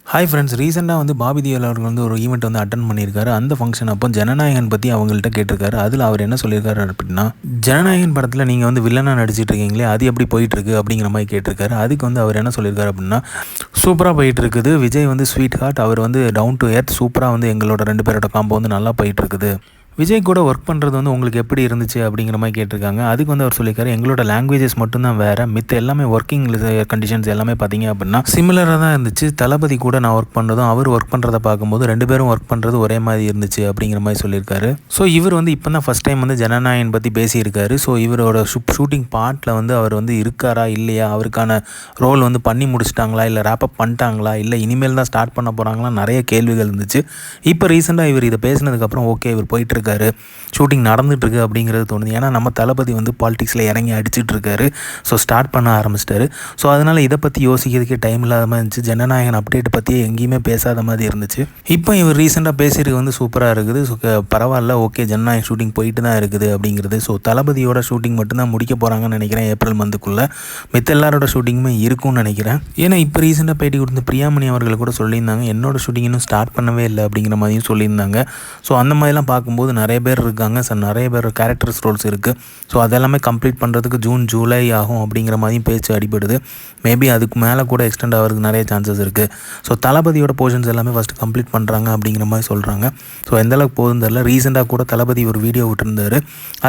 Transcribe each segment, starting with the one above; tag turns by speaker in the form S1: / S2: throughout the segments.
S1: Hi friends, ரீசெண்டாக வந்து Bobby Deol அவர்கள் வந்து ஒரு ஈவெண்ட் வந்து அட்டன் பண்ணியிருக்காரு. அந்த ஃபங்க்ஷன் அப்போ ஜனநாயகன் பற்றி அவங்கள்ட்ட கேட்டிருக்காரு. அதில் அவர் என்ன சொல்லியிருக்காரு அப்படின்னா, ஜனநாயகன் படத்தில் நீங்கள் வந்து வில்லனாக நடிச்சிட்டு இருக்கீங்களே, அது எப்படி போயிட்டுருக்கு அப்படிங்கிற மாதிரி கேட்டிருக்காரு. அதுக்கு வந்து அவர் என்ன சொல்லியிருக்காரு அப்படின்னா, சூப்பராக போயிட்டு இருக்குது. விஜய் வந்து ஸ்வீட் ஹார்ட், அவர் வந்து டவுன் டு எர்த், சூப்பராக வந்து எங்களோட 2 பேரோட காம்போ வந்து நல்லா போயிட்டு இருக்குது. விஜய் கூட ஒர்க் பண்ணுறது வந்து உங்களுக்கு எப்படி இருந்துச்சு அப்படிங்கிற மாதிரி கேட்டிருக்காங்க. அதுக்கு வந்து அவர் சொல்லியிருக்காரு, எங்களோட லாங்குவேஜஸ் மட்டும்தான் வேறு, மித்த எல்லாமே ஒர்க்கிங் கண்டிஷன்ஸ் எல்லாமே பார்த்தீங்க அப்படின்னா சிமிலராக தான் இருந்துச்சு. தளபதி கூட நான் ஒர்க் பண்ணுறதும் அவர் ஒர்க் பண்ணுறதை பார்க்கும்போது 2 பேரும் ஒர்க் பண்ணுறது ஒரே மாதிரி இருந்துச்சு அப்படிங்கிற மாதிரி சொல்லியிருக்காரு. ஸோ இவர் வந்து இப்போ தான் ஃபஸ்ட் டைம் வந்து ஜனநாயகன் பற்றி பேசியிருக்காரு. ஸோ இவரோட ஷூட்டிங் பார்ட்டில் வந்து அவர் வந்து இருக்காரா இல்லையா, அவருக்கான ரோல் வந்து பண்ணி முடிச்சிட்டாங்களா, இல்லை ரேப்பப் பண்ணிட்டாங்களா, இல்லை இனிமேல் தான் ஸ்டார்ட் பண்ண போகிறாங்களா, நிறைய கேள்விகள் இருந்துச்சு. இப்போ ரீசெண்டாக இவர் இதை பேசினதுக்கப்புறம் ஓகே இவர் போயிட்டு இருக்காரு, ஷூட்டிங் நடந்துகிட்ருக்கு அப்படிங்கிறது தோணுது. ஏன்னா நம்ம தளபதி வந்து பாலிடிக்ஸில் இறங்கி அடிச்சுட்டு இருக்காரு. ஸோ ஸ்டார்ட் பண்ண ஆரம்பிச்சிட்டாரு. ஸோ அதனால் இதை பற்றி யோசிக்கிறதுக்கே டைம் இல்லாத மாதிரி இருந்துச்சு. ஜனநாயகன் அப்டேட் பற்றியே எங்கேயுமே பேசாத மாதிரி இருந்துச்சு. இப்போ இவர் ரீசெண்டாக பேசியிருக்கு வந்து சூப்பராக இருக்குது. ஸோ பரவாயில்ல, ஓகே ஜனநாயகன் ஷூட்டிங் போயிட்டு தான் இருக்குது அப்படிங்கிறது. ஸோ தளபதியோட ஷூட்டிங் மட்டும்தான் முடிக்க போகிறாங்கன்னு நினைக்கிறேன் ஏப்ரல் மந்த்துக்குள்ளே. மித்த எல்லாரோட ஷூட்டிங்குமே இருக்கும்னு நினைக்கிறேன். ஏன்னா இப்போ ரீசெண்டாக பேட்டி கொடுத்த பிரியாமணி அவர்கள் கூட சொல்லியிருந்தாங்க, என்னோட ஷூட்டிங் இன்னும் ஸ்டார்ட் பண்ணவே இல்லை அப்படிங்கிற மாதிரியும் சொல்லியிருந்தாங்க. ஸோ அந்த மாதிரிலாம் பார்க்கும்போது நிறைய பேர் இருக்காங்க. ஸோ நிறைய பேர் கேரக்டர்ஸ் ரோல்ஸ் இருக்குது. ஸோ அதெல்லாமே கம்ப்ளீட் பண்ணுறதுக்கு ஜூன் ஜூலை ஆகும் அப்படிங்கிற மாதிரியும் பேச்சு அடிபடுது. மேபி அதுக்கு மேலே கூட எக்ஸ்டெண்ட் ஆகிறதுக்கு நிறைய சான்சஸ் இருக்குது. ஸோ தளபதியோட போர்ஷன்ஸ் எல்லாமே ஃபஸ்ட்டு கம்ப்ளீட் பண்ணுறாங்க அப்படிங்கிற மாதிரி சொல்கிறாங்க. ஸோ எந்தளவுக்கு போகுதுன்னு தெரியல. ரீசெண்டாக கூட தளபதி ஒரு வீடியோ விட்டுருந்தாரு.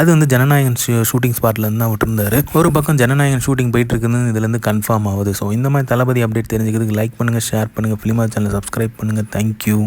S1: அது வந்து ஜனநாயகன் ஷூட்டிங் ஸ்பாட்லேருந்து தான் விட்டுருந்தாரு. ஒரு பக்கம் ஜனநாயகன் ஷூட்டிங் போயிட்டு இருக்குதுன்னு இதுலேருந்து கன்ஃபார்ம் ஆகுது. ஸோ இந்த மாதிரி தளபதி அப்டேட் தெரிஞ்சுக்கிறதுக்கு லைக் பண்ணுங்கள், ஷேர் பண்ணுங்கள், ஃபிலிமா சேனலை சப்ஸ்கிரைப் பண்ணுங்கள். தேங்க்யூ.